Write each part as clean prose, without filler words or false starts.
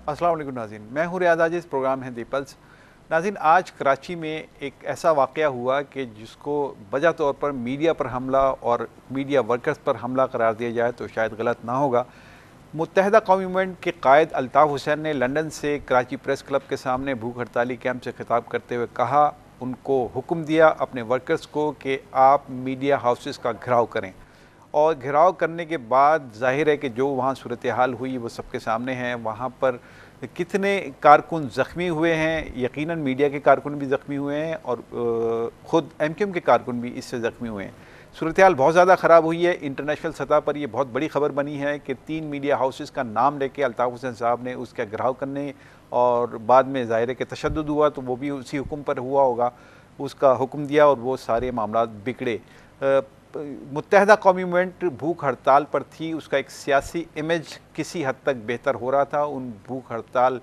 अस्सलाम वालेकुम नाज़रीन, मैं हूँ रियाज आजिज़, प्रोग्राम है दीपल्स। नाज़रीन, आज कराची में एक ऐसा वाक़या हुआ कि जिसको वजह तौर पर मीडिया पर हमला और मीडिया वर्कर्स पर हमला करार दिया जाए तो शायद गलत ना होगा। मुत्तहिदा कौमी मूवमेंट के कायद अल्ताफ़ हुसैन ने लंदन से कराची प्रेस क्लब के सामने भूख हड़ताली कैंप से खिताब करते हुए कहा, उनको हुक्म दिया अपने वर्कर्स को कि आप मीडिया हाउसेस का घेराव करें। और घेराव करने के बाद ज़ाहिर है कि जो वहाँ सूरत हाल हुई वो सबके सामने है। वहाँ पर कितने कारकुन ज़ख्मी हुए हैं, यकीनन मीडिया के कारकुन भी ज़ख्मी हुए हैं और ख़ुद MQM के कारकुन भी इससे ज़ख्मी हुए हैं। सूरत हाल बहुत ज़्यादा ख़राब हुई है। इंटरनेशनल सतह पर ये बहुत बड़ी ख़बर बनी है कि 3 मीडिया हाउसेस का नाम लेके अल्ताफ़ हुसैन साहब ने उसका घेराव करने और बाद में ज़ाहिर है कि तशद्दुद हुआ तो वो भी उसी हुक्म पर हुआ होगा, उसका हुक्म दिया और वो सारे मामला बिगड़े। मुत्तहिदा कौमी मूवमेंट भूख हड़ताल पर थी, उसका एक सियासी इमेज किसी हद तक बेहतर हो रहा था उन भूख हड़ताल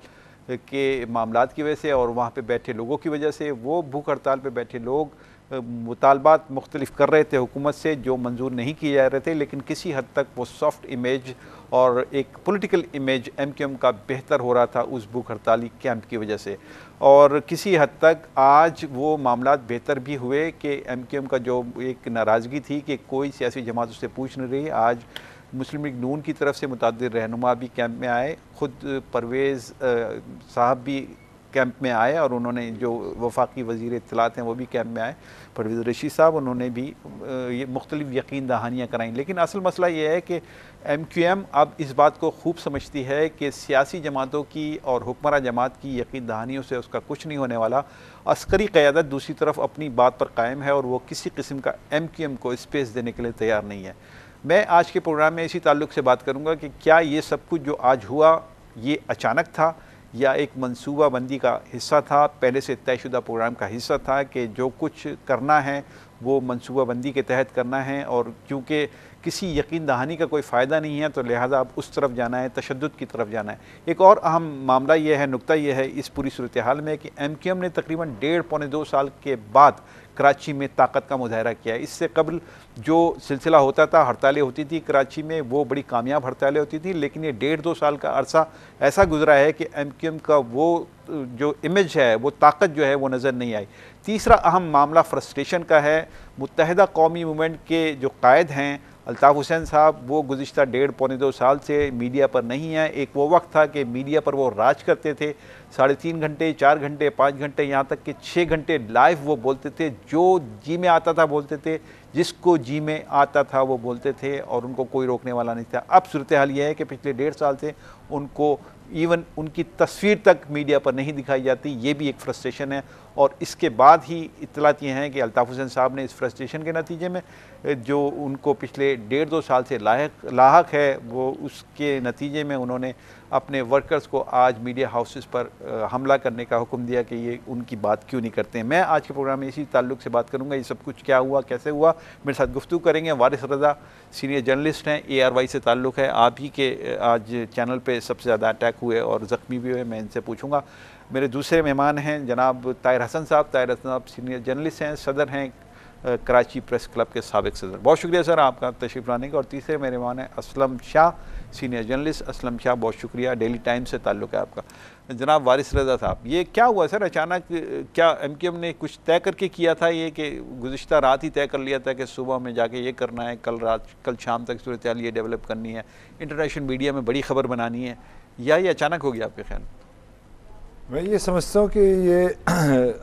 के मामलात की वजह से और वहाँ पे बैठे लोगों की वजह से। वो भूख हड़ताल पे बैठे लोग मुतालबात मुख्तलिफ कर रहे थे हुकूमत से जो मंजूर नहीं किए जा रहे थे, लेकिन किसी हद तक वो सॉफ्ट इमेज और एक पॉलिटिकल इमेज MQM का बेहतर हो रहा था उस भूख हड़ताली कैंप की वजह से। और किसी हद तक आज वो मामलात बेहतर भी हुए कि MQM का जो एक नाराज़गी थी कि कोई सियासी जमात उससे पूछ नहीं रही, आज मुस्लिम लीग नून की तरफ से मुतअद्दिद रहनुमा भी कैंप में आए, ख़ुद परवेज़ साहब भी कैंप में आए और उन्होंने जो वफाकी वज़ीर इत्तलात हैं वो भी कैंप में आए, परवेज़ रशीद साहब, उन्होंने भी ये मुख्तलिफ़ यकीन दहानियाँ कराईं। लेकिन असल मसला ये है कि MQM अब इस बात को खूब समझती है कि सियासी जमातों की और हुक्मरान जमात की यकीन दहानियों से उसका कुछ नहीं होने वाला। अस्करी क़यादत दूसरी तरफ अपनी बात पर कायम है और वो किसी किस्म का MQM को स्पेस देने के लिए तैयार नहीं है। मैं आज के प्रोग्राम में इसी ताल्लुक़ से बात करूँगा कि क्या ये सब कुछ जो आज हुआ ये अचानक था या एक मंसूबा बंदी का हिस्सा था, पहले से तयशुदा प्रोग्राम का हिस्सा था कि जो कुछ करना है वो मंसूबा बंदी के तहत करना है और क्योंकि किसी यकीन दहानी का कोई फ़ायदा नहीं है तो लिहाजा अब उस तरफ जाना है, तशद्दुद की तरफ जाना है। एक और अहम मामला ये है, नुक्ता ये है इस पूरी सूरत हाल में कि MQM ने तकरीबन 1.5-पौने 2 साल के बाद कराची में ताकत का मुजाहरा किया है। इससे कबल जो सिलसिला होता था, हड़तालें होती थी कराची में, वो बड़ी कामयाब हड़तालें होती थी, लेकिन ये 1.5-2 साल का अरसा ऐसा गुजरा है कि MQM का वो जो इमेज है, वो ताकत जो है वो नज़र नहीं आई। तीसरा अहम मामला फ्रस्ट्रेशन का है। मुत्तहिदा कौमी मूवमेंट के जो कायद हैं अल्ताफ़ हुसैन साहब, वो गुज़िश्ता 1.5-पौने 2 साल से मीडिया पर नहीं है। एक वो वक्त था कि मीडिया पर वो राज करते थे, 3.5 घंटे, 4 घंटे, 5 घंटे, यहाँ तक कि 6 घंटे लाइव वो बोलते थे, जो जी में आता था बोलते थे, जिसको जी में आता था वो बोलते थे और उनको कोई रोकने वाला नहीं था। अब सूरत हाल ये है कि पिछले 1.5 साल से उनको इवन उनकी तस्वीर तक मीडिया पर नहीं दिखाई जाती, ये भी एक फ्रस्ट्रेशन है। और इसके बाद ही इत्तलात ये हैं कि अल्ताफ़ हुसैन साहब ने इस फ्रस्ट्रेशन के नतीजे में जो उनको पिछले 1.5-2 साल से लाहक है, वो उसके नतीजे में उन्होंने अपने वर्कर्स को आज मीडिया हाउसेस पर हमला करने का हुक्म दिया कि ये उनकी बात क्यों नहीं करते हैं। मैं आज के प्रोग्राम में इसी ताल्लुक़ से बात करूँगा, ये सब कुछ क्या हुआ, कैसे हुआ। मेरे साथ गुफ्तगू करेंगे वारिस रज़ा, सीनियर जर्नलिस्ट हैं, ARY से ताल्लुक़ है, आप ही के आज चैनल पर सबसे ज़्यादा अटैक हुए और ज़ख्मी भी हुए, मैं इनसे पूछूँगा। मेरे दूसरे मेहमान हैं जनाब ताहिर हसन साहब। ताहिर हसन साहब सीनियर जर्नलिस्ट हैं, सदर हैं कराची प्रेस क्लब के साबिक़ सदर। बहुत शुक्रिया सर आपका तशरीफ़ लाने का। और तीसरे मेरे मेहमान हैं असलम शाह, सीनियर जर्नलिस्ट। असलम शाह, बहुत शुक्रिया, डेली टाइम्स से ताल्लुक़ है आपका। जनाब वारिस रज़ा साहब, ये क्या हुआ सर अचानक, क्या MQM ने कुछ तय करके किया था ये कि गुज़िश्ता रात ही तय कर लिया था कि सुबह में जाके ये करना है, कल शाम तक सूरत हाल ये डेवलप करनी है, इंटरनेशनल मीडिया में बड़ी ख़बर बनानी है, या ये अचानक हो गया आपके ख्याल में? मैं ये समझता हूँ कि ये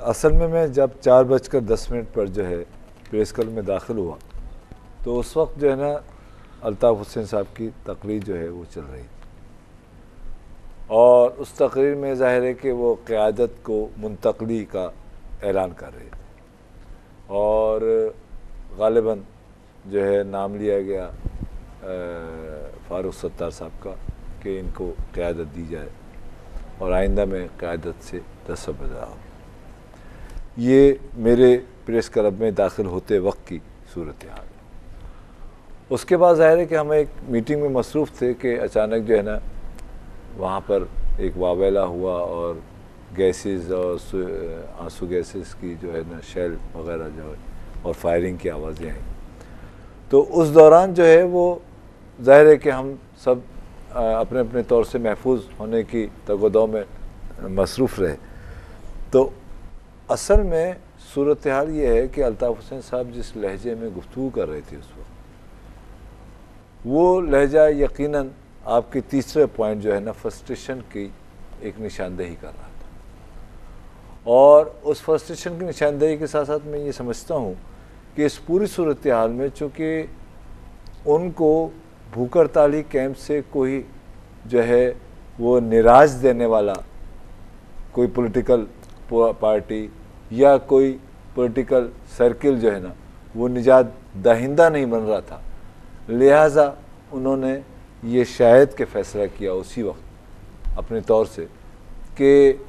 असल में मैं जब 4:10 पर जो है प्रेस क्लब में दाखिल हुआ तो उस वक्त जो है ना अल्ताफ़ हुसैन साहब की तकरीर जो है वो चल रही थी और उस तकरीर में ज़ाहिर है कि वो क़यादत को मुंतकली का ऐलान कर रहे थे और ग़ालिबन जो है नाम लिया गया फ़ारूक सत्तार साहब का कि इनको क़यादत दी जाए और आइंदा में क़यादत से दस्तबरदार हो। ये मेरे प्रेस क्लब में दाखिल होते वक्त की सूरत हाल। उसके बाद ज़ाहिर है कि हम एक मीटिंग में मसरूफ़ थे कि अचानक जो है ना वहाँ पर एक वावेला हुआ और गैसेस और आंसू गैसेस की जो है ना शेल वगैरह जो है और फायरिंग की आवाज़ें आई। तो उस दौरान जो है वो ज़ाहिर है कि हम सब अपने अपने तौर से महफूज होने की तगदौ में मसरूफ़ रहे। तो असल में सूरत हाल ये है कि अल्ताफ़ हुसैन साहब जिस लहजे में गुफ्तगू कर रहे थे उस वक्त, वो लहजा यकीनन आपके तीसरे पॉइंट जो है ना, फ्रस्ट्रेशन की एक निशानदेही कर रहा था। और उस फ्रस्ट्रेशन की निशानदेही के साथ साथ मैं ये समझता हूँ कि इस पूरी सूरत हाल में चूँकि उनको भूख हड़ताली कैंप से कोई जो है वो निराश देने वाला कोई पॉलिटिकल पार्टी या कोई पॉलिटिकल सर्किल जो है ना, वो निजात दहिंदा नहीं बन रहा था, लिहाजा उन्होंने ये शायद के फैसला किया उसी वक्त अपने तौर से कि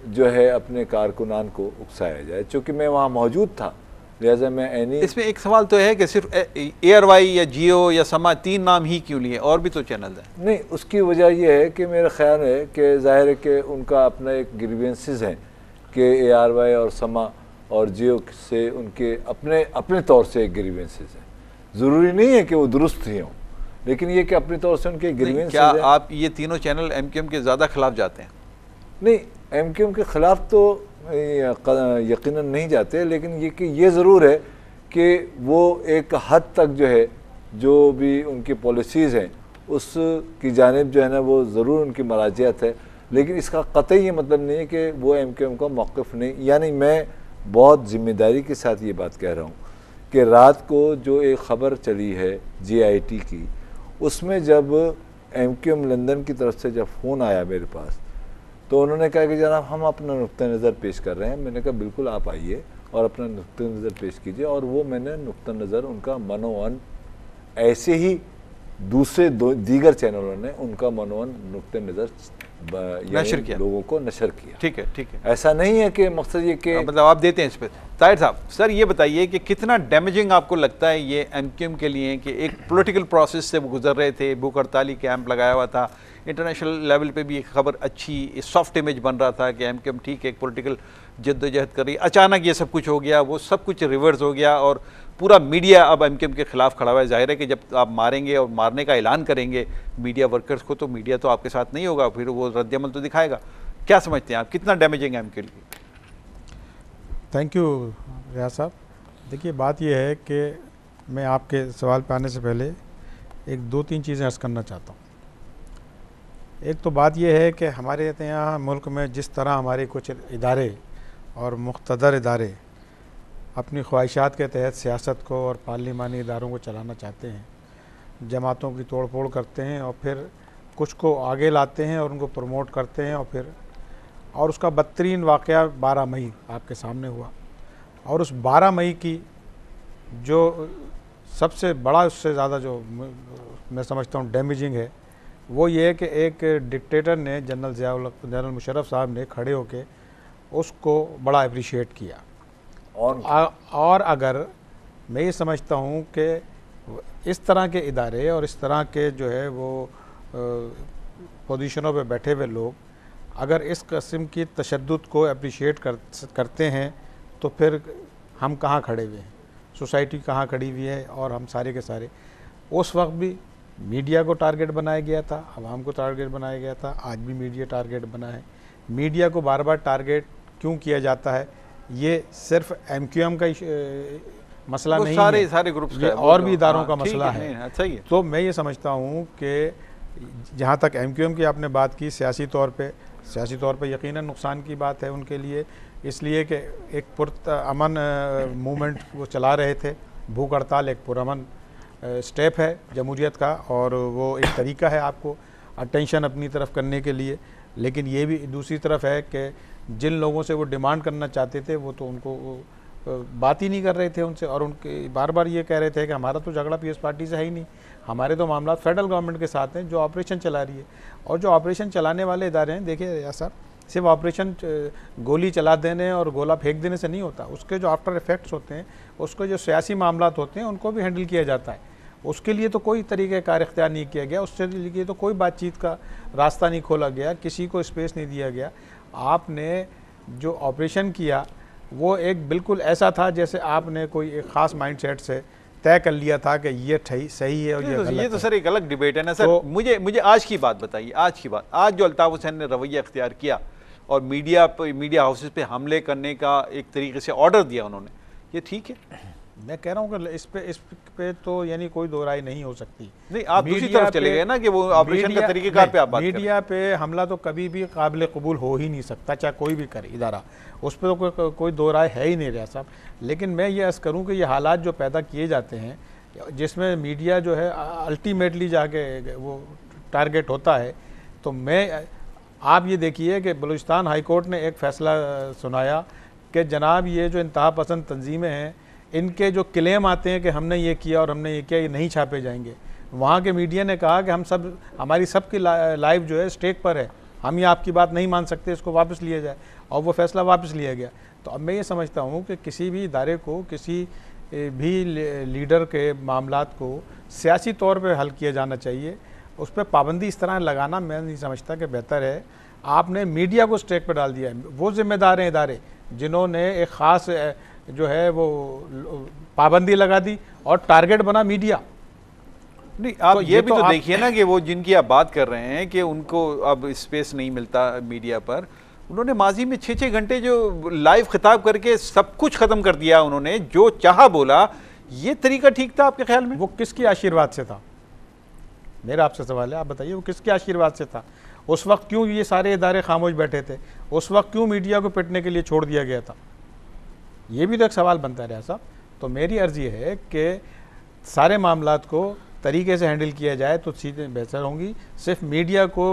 जो है अपने कारकुनान को उकसाया जाए। चूँकि मैं वहाँ मौजूद था, लिहाजा मैं एनी। इसमें एक सवाल तो है कि सिर्फ एयरवाई या जियो या समा 3 नाम ही क्यों लिए, और भी तो चैनल हैं? नहीं, उसकी वजह यह है कि मेरा ख्याल है कि ज़ाहिर है कि उनका अपना एक ग्रीवेंसेस हैं कि एयरवाई और समा और जियो से उनके अपने अपने तौर से एक ग्रीवेंसेस हैं। ज़रूरी नहीं है कि वो दुरुस्त ही हों, लेकिन ये कि अपने तौर से उनके ग्रीवेंसेस। क्या आप ये तीनों चैनल एमक्यूएम के ज़्यादा खिलाफ जाते हैं? नहीं, एमक्यूएम के ख़िलाफ़ तो यकीनन नहीं जाते, लेकिन ये कि ये ज़रूर है कि वो एक हद तक जो है जो भी उनकी पॉलिसीज़ हैं उसकी जानिब जो है ना वो ज़रूर उनकी मराजियत है। लेकिन इसका कतई ये मतलब नहीं है कि वो एमक्यूएम का मौक़िफ़ नहीं, यानी मैं बहुत ज़िम्मेदारी के साथ ये बात कह रहा हूँ कि रात को जो एक ख़बर चली है JIT की, उसमें जब एमक्यूएम लंदन की तरफ से जब फ़ोन आया मेरे पास, तो उन्होंने कहा कि जनाब हम अपना नुक्ता नज़र पेश कर रहे हैं। मैंने कहा बिल्कुल आप आइए और अपना नुक्ता नज़र पेश कीजिए। और वो मैंने नुक्ता नज़र उनका मनोवन ऐसे ही दूसरे दीगर चैनलों ने उनका मनोवन नुक्ता नज़र नशर किया, लोगों को नशर किया। ठीक है, ठीक है। ऐसा नहीं है कि मकसद ये कि मतलब आप देते हैं इस पर। ताहिर साहब, सर ये बताइए कि कितना डैमेजिंग आपको लगता है ये एमक्यूएम के लिए कि एक पॉलिटिकल प्रोसेस से वो गुजर रहे थे, भूख हड़ताली कैंप लगाया हुआ था, इंटरनेशनल लेवल पे भी एक खबर अच्छी सॉफ्ट इमेज बन रहा था कि एमक्यूएम ठीक है एक पॉलिटिकल जद्दोजहद कर रही, अचानक ये सब कुछ हो गया, वो सब कुछ रिवर्स हो गया और पूरा मीडिया अब एमक्यूएम के खिलाफ खड़ा हुआ है। जाहिर है कि जब आप मारेंगे और मारने का ऐलान करेंगे मीडिया वर्कर्स को, तो मीडिया तो आपके साथ नहीं होगा, फिर वो रद्दअमल तो दिखाएगा। क्या समझते हैं आप, कितना डैमेजिंग है एमक्यूएम के लिए? थैंक यू रियाज साहब। देखिए बात यह है कि मैं आपके सवाल पे आने से पहले एक 2-3 चीज़ें अर्ज़ करना चाहता हूँ। एक तो बात यह है कि हमारे यहाँ मुल्क में जिस तरह हमारे कुछ इदारे और मुख्तदर इदारे अपनी ख्वाहिशात के तहत सियासत को और पार्लिमानी इदारों को चलाना चाहते हैं, जमातों की तोड़ फोड़ करते हैं और फिर कुछ को आगे लाते हैं और उनको प्रमोट करते हैं और उसका बदतरीन वाक़या 12 मई आपके सामने हुआ। और उस 12 मई की जो सबसे बड़ा, उससे ज़्यादा जो मैं समझता हूँ डैमेजिंग है, वो ये है कि एक डिक्टेटर ने जनरल मुशर्रफ साहब ने खड़े होकर उसको बड़ा अप्रिशिएट किया। और अगर मैं ये समझता हूँ कि इस तरह के इदारे और इस तरह के जो है वो पोजीशनों पे बैठे हुए लोग अगर इस किस्म की तशद्दुद को अप्रिशिएट करते हैं तो फिर हम कहाँ खड़े हुए हैं, सोसाइटी कहाँ खड़ी हुई है। और हम सारे के सारे उस वक्त भी मीडिया को टारगेट बनाया गया था, आवाम को टारगेट बनाया गया था, आज भी मीडिया टारगेट बना है। मीडिया को बार बार टारगेट क्यों किया जाता है, ये सिर्फ एमक्यूएम का मसला नहीं है, सारे ग्रुप्स का और भी इदारों का मसला है। अच्छा ही है। तो मैं ये समझता हूँ कि जहाँ तक एमक्यूएम की आपने बात की, सियासी तौर पे यकीनन नुकसान की बात है उनके लिए, इसलिए कि एक पुरअमन मूवमेंट वो चला रहे थे। भूख हड़ताल एक पुरअमन स्टेप है जमहूरियत का और वो एक तरीका है आपको अटेंशन अपनी तरफ करने के लिए। लेकिन ये भी दूसरी तरफ है कि जिन लोगों से वो डिमांड करना चाहते थे वो तो उनको बात ही नहीं कर रहे थे उनसे, और उनके बार बार ये कह रहे थे कि हमारा तो झगड़ा पीएस पार्टी से है ही नहीं, हमारे तो मामला फेडरल गवर्नमेंट के साथ हैं जो ऑपरेशन चला रही है। और जो ऑपरेशन चलाने वाले इदारे हैं, देखिए रियाज साहब, सिर्फ ऑपरेशन गोली चला देने और गोला फेंक देने से नहीं होता, उसके जो आफ्टर इफेक्ट्स होते हैं, उसके जो सियासी मामला होते हैं उनको भी हैंडल किया जाता है। उसके लिए तो कोई तरीक़ाकार इख्तियार नहीं किया गया, उससे लिए तो कोई बातचीत का रास्ता नहीं खोला गया, किसी को स्पेस नहीं दिया गया। आपने जो ऑपरेशन किया वो एक बिल्कुल ऐसा था जैसे आपने कोई एक ख़ास माइंडसेट से तय कर लिया था कि ये सही है और ये गलत है। ये तो सर एक अलग डिबेट है ना सर। मुझे आज की बात बताइए, आज जो अल्ताफ हुसैन ने रवैया इख्तियार किया और मीडिया हाउसेस पे हमले करने का एक तरीके से ऑर्डर दिया उन्होंने, ये ठीक है? मैं कह रहा हूँ कि इस पे तो यानी कोई दो राय नहीं हो सकती। नहीं, आप दूसरी तरफ चले गए ना कि वो ऑपरेशन का तरीकेकार पे आप बात कर रहे हैं। मीडिया पे हमला तो कभी भी काबिल कबूल हो ही नहीं सकता, चाहे कोई भी करे इदारा, उस पर तो कोई दो राय है ही नहीं रियाज साहब। लेकिन मैं ये अर्ज़ करूँ कि ये हालात जो पैदा किए जाते हैं जिसमें मीडिया जो है अल्टीमेटली जाके वो टारगेट होता है, तो आप ये देखिए कि बलूचिस्तान हाई कोर्ट ने एक फ़ैसला सुनाया कि जनाब ये जो इंतहा पसंद तंजीमें हैं इनके जो क्लेम आते हैं कि हमने ये किया और हमने ये किया, ये नहीं छापे जाएंगे। वहाँ के मीडिया ने कहा कि हमारी सबकी लाइव जो है स्टेक पर है, हम ये आपकी बात नहीं मान सकते, इसको वापस लिया जाए, और वो फैसला वापस लिया गया। तो अब मैं ये समझता हूँ कि किसी भी इदारे को, किसी भी लीडर के मामलात को सियासी तौर पर हल किया जाना चाहिए। उस पर पाबंदी इस तरह लगाना मैं नहीं समझता कि बेहतर है। आपने मीडिया को स्टेक पर डाल दिया है, वो जिम्मेदार हैं इदारे जिन्होंने एक ख़ास जो है वो पाबंदी लगा दी और टारगेट बना मीडिया। नहीं, आप तो ये भी तो देखिए ना कि वो जिनकी आप बात कर रहे हैं कि उनको अब स्पेस नहीं मिलता मीडिया पर, उन्होंने माजी में 6-6 घंटे जो लाइव खिताब करके सब कुछ ख़त्म कर दिया, उन्होंने जो चाहा बोला। ये तरीका ठीक था आपके ख्याल में? वो किसके आशीर्वाद से था? मेरा आपसे सवाल है, आप बताइए वो किसके आशीर्वाद से था? उस वक्त क्यों ये सारे इदारे खामोश बैठे थे? उस वक्त क्यों मीडिया को पिटने के लिए छोड़ दिया गया था? ये भी तो एक सवाल बनता रहा साहब। तो मेरी अर्जी है कि सारे मामलात को तरीके से हैंडल किया जाए तो चीज़ें बेहतर होंगी। सिर्फ मीडिया को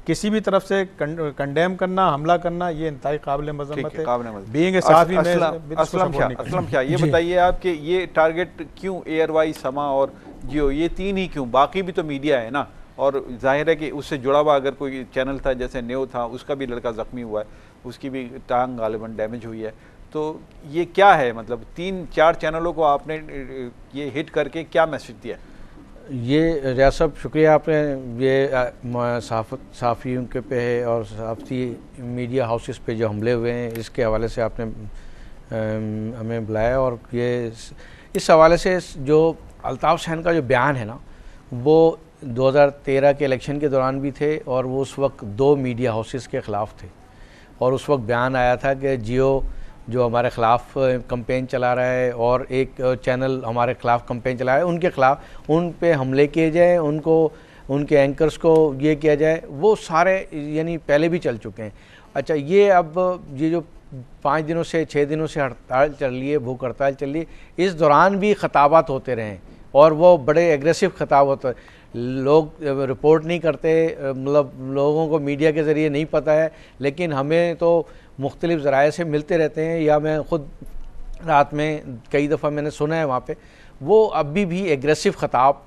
किसी भी तरफ से कंडेम करना, हमला करना, ये इंतहाई काबिल मज़म्मत है। बीइंग साफ़ी असलम शाह, ये बताइए आप कि ये टारगेट क्यों एयरवाई, समा और जियो, ये तीन ही क्यों? बाकी भी तो मीडिया है ना, और जाहिर है कि उससे जुड़ा हुआ अगर कोई चैनल था, जैसे न्यू था, उसका भी लड़का ज़ख्मी हुआ है, उसकी भी टांग गालिबन डैमेज हुई है। तो ये क्या है, मतलब 3-4 चैनलों को आपने ये हिट करके क्या मैसेज दिया? ये रियाज साहब शुक्रिया, आपने ये साफ़ियों के पे और साफ़ी मीडिया हाउसेस पे जो हमले हुए हैं इसके हवाले से आपने हमें बुलाया। और ये इस हवाले से जो अल्ताफ़ हुसैन का जो बयान है ना, वो 2013 के इलेक्शन के दौरान भी थे और वो उस वक्त 2 मीडिया हाउसेस के ख़िलाफ़ थे। और उस वक्त बयान आया था कि जियो जो हमारे ख़िलाफ़ कंपेन चला रहा है और एक चैनल हमारे ख़िलाफ़ कंपेन चला रहा है, उनके ख़िलाफ़ उन पे हमले किए जाए, उनको उनके एंकर्स को ये किया जाए। वो सारे यानी पहले भी चल चुके हैं। अच्छा, ये अब ये जो 5 दिनों से 6 दिनों से हड़ताल चल रही है, भूख हड़ताल चल रही है, इस दौरान भी ख़िताबात होते रहे और वो बड़े एग्रेसिव ख़िताब होते हैं। लोग रिपोर्ट नहीं करते, मतलब लोगों को मीडिया के ज़रिए नहीं पता है, लेकिन हमें तो मुख्तलिफ़ ज़राए से मिलते रहते हैं, या मैं ख़ुद रात में कई दफ़ा मैंने सुना है वहाँ पे वो अभी भी एग्रेसिव ख़िताब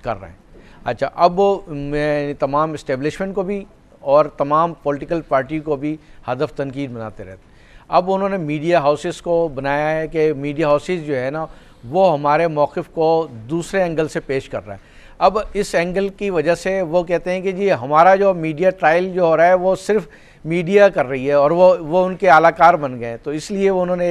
कर रहे हैं। अच्छा, अब वो मैं तमाम इस्टेब्लिशमेंट को भी और तमाम पॉलिटिकल पार्टी को भी हदफ तनकीद बनाते रहते हैं। अब उन्होंने मीडिया हाउसेस को बनाया है कि मीडिया हाउसेस जो है ना, वो हमारे मौक़िफ़ को दूसरे एंगल से पेश कर रहा है। अब इस एंगल की वजह से वो कहते हैं कि जी हमारा जो मीडिया ट्रायल जो हो रहा है वो सिर्फ मीडिया कर रही है और वो उनके आलाकार बन गए। तो इसलिए उन्होंने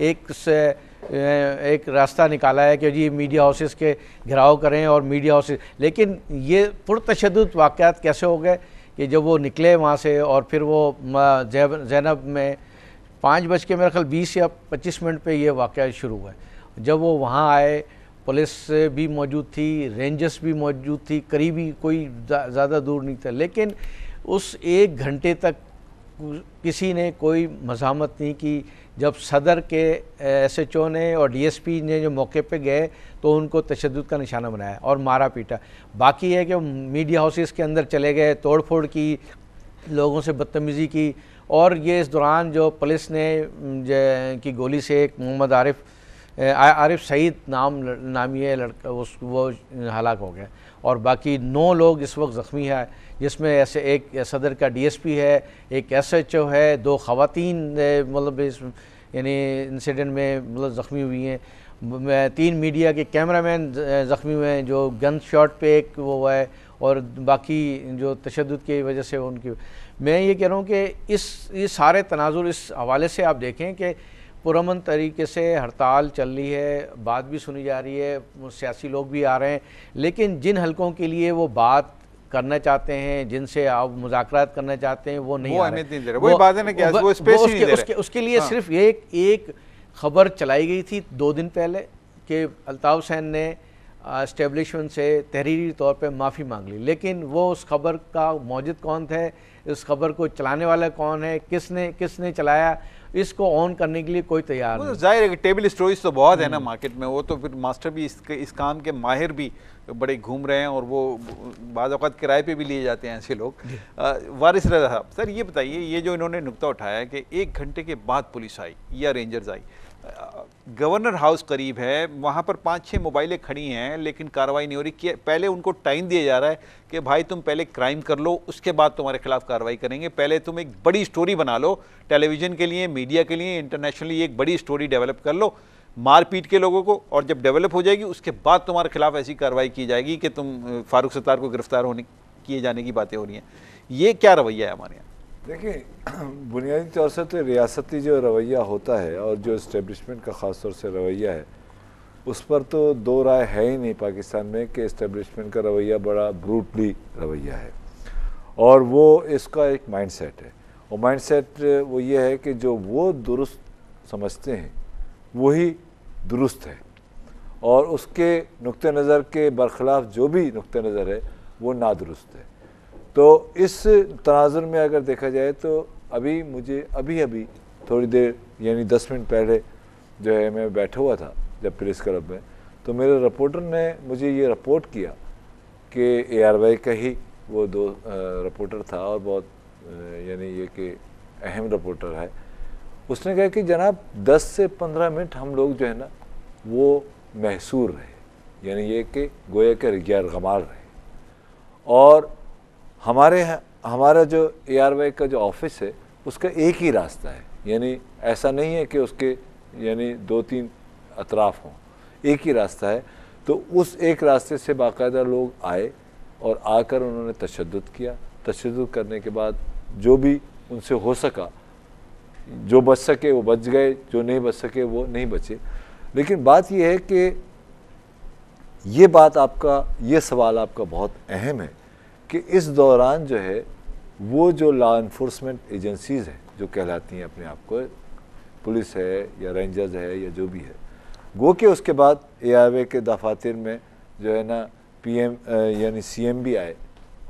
एक रास्ता निकाला है कि जी मीडिया हाउसेस के घिराव करें और मीडिया हाउसेस। लेकिन ये पुरतशद्दुद वाक़यात कैसे हो गए कि जब वो निकले वहाँ से और फिर वो ज़ैनब में 5 मेरे ख्याल 20 या 25 मिनट पे ये वाक़या शुरू हुआ है। जब वो वहाँ आए, पुलिस भी मौजूद थी, रेंजर्स भी मौजूद थी, करीबी कोई ज़्यादा दूर नहीं था, लेकिन उस 1 घंटे तक किसी ने कोई मज़ामत नहीं की। जब सदर के SHO ने और DSP ने जो मौके पे गए तो उनको तशद्दुद का निशाना बनाया और मारा पीटा। बाकी है कि मीडिया हाउसेस के अंदर चले गए, तोड़ फोड़ की, लोगों से बदतमीज़ी की। और ये इस दौरान जो पुलिस ने की गोली से एक मोहम्मद आरिफ सईद नामी है लड़का, वो हलाक हो गया और बाकी 9 लोग इस वक्त ज़ख्मी है, जिसमें ऐसे एक सदर का DSP है, एक SHO है, 2 ख़वातीन मतलब इस यानी इंसिडेंट में मतलब ज़ख्मी हुई हैं। 3 मीडिया के कैमरामैन ज़ख्मी हुए हैं, जो गन शॉट पे एक वो हुआ है, और बाकी जो तशद्दुद की वजह से उनकी। मैं ये कह रहा हूँ कि ये सारे तनाजुर इस हवाले से आप देखें कि पुरअमन तरीके से हड़ताल चल रही है, बात भी सुनी जा रही है, सियासी लोग भी आ रहे हैं, लेकिन जिन हलकों के लिए वो बात करना चाहते हैं, जिनसे आप मुज़ाकरात करना चाहते हैं, वो नहीं आ रहे। वही बात है ना कि वो स्पेस ही नहीं दे रहे। उसके लिए सिर्फ एक खबर चलाई गई थी 2 दिन पहले कि अल्ताफ़ हुसैन ने एस्टेब्लिशमेंट से तहरीरी तौर पे माफ़ी मांग ली, लेकिन वो उस खबर का मौजूद कौन थे, इस खबर को चलाने वाला कौन है, किसने चलाया, इसको ऑन करने के लिए कोई तैयार नहीं। जाहिर है कि टेबल स्टोरीज तो बहुत है ना मार्केट में, वो तो फिर मास्टर भी इस काम के माहिर भी बड़े घूम रहे हैं, और वो बाज़ औक़ात किराए पे भी लिए जाते हैं ऐसे लोग। वारिस रज़ा साहब, सर ये बताइए, ये जो इन्होंने नुक्ता उठाया कि 1 घंटे के बाद पुलिस आई या रेंजर्स आई, गवर्नर हाउस करीब है, वहाँ पर 5-6 मोबाइलें खड़ी हैं, लेकिन कार्रवाई नहीं हो रही। पहले उनको टाइम दिया जा रहा है कि भाई तुम पहले क्राइम कर लो, उसके बाद तुम्हारे खिलाफ कार्रवाई करेंगे, पहले तुम एक बड़ी स्टोरी बना लो, टेलीविज़न के लिए, मीडिया के लिए, इंटरनेशनली एक बड़ी स्टोरी डेवलप कर लो, मार पीट के लोगों को, और जब डेवलप हो जाएगी उसके बाद तुम्हारे खिलाफ ऐसी कार्रवाई की जाएगी कि तुम फारूक सत्तार को गिरफ्तार किए जाने की बातें हो रही हैं। ये क्या रवैया है हमारे यहाँ? देखिए, बुनियादी तौर से तो रियासती जो रवैया होता है और जो इस्टेब्लिशमेंट का ख़ास तौर से रवैया है, उस पर तो दो राय है ही नहीं पाकिस्तान में कि इस्टेब्लिशमेंट का रवैया बड़ा ब्रूटली रवैया है, और वो इसका एक माइंडसेट है। और माइंडसेट वो ये है कि जो वो दुरुस्त समझते हैं वही दुरुस्त है, और उसके नुक्ते नज़र के बरखिलाफ़ जो भी नुक्ते नज़र है वो नादुरुस्त है। तो इस तनाजुर में अगर देखा जाए तो अभी थोड़ी देर यानी 10 मिनट पहले जो है मैं बैठा हुआ था जब प्रेस क्लब में, तो मेरे रिपोर्टर ने मुझे ये रिपोर्ट किया कि ARY का ही वो 2 रिपोर्टर था, और बहुत यानी ये कि अहम रिपोर्टर है। उसने कहा कि जनाब 10 से 15 मिनट हम लोग जो है ना वो महसूर रहे, यानी ये कि गोया के गैर गमार रहे, और हमारा जो ARY का जो ऑफिस है उसका एक ही रास्ता है, यानी ऐसा नहीं है कि उसके यानी 2-3 अतराफ़ हों, एक ही रास्ता है। तो उस एक रास्ते से बाकायदा लोग आए और आकर उन्होंने तशद्दुद किया। तशद्दुद करने के बाद जो भी उनसे हो सका, जो बच सके वो बच गए, जो नहीं बच सके वो नहीं बचे। लेकिन बात यह है कि ये सवाल आपका बहुत अहम है कि इस दौरान जो है वो जो लॉ इन्फोर्समेंट एजेंसीज़ हैं जो कहलाती हैं अपने आप को, पुलिस है या रेंजर्स है या जो भी है, गो के उसके बाद ARY के दफातर में जो है ना PM यानी CM भी आए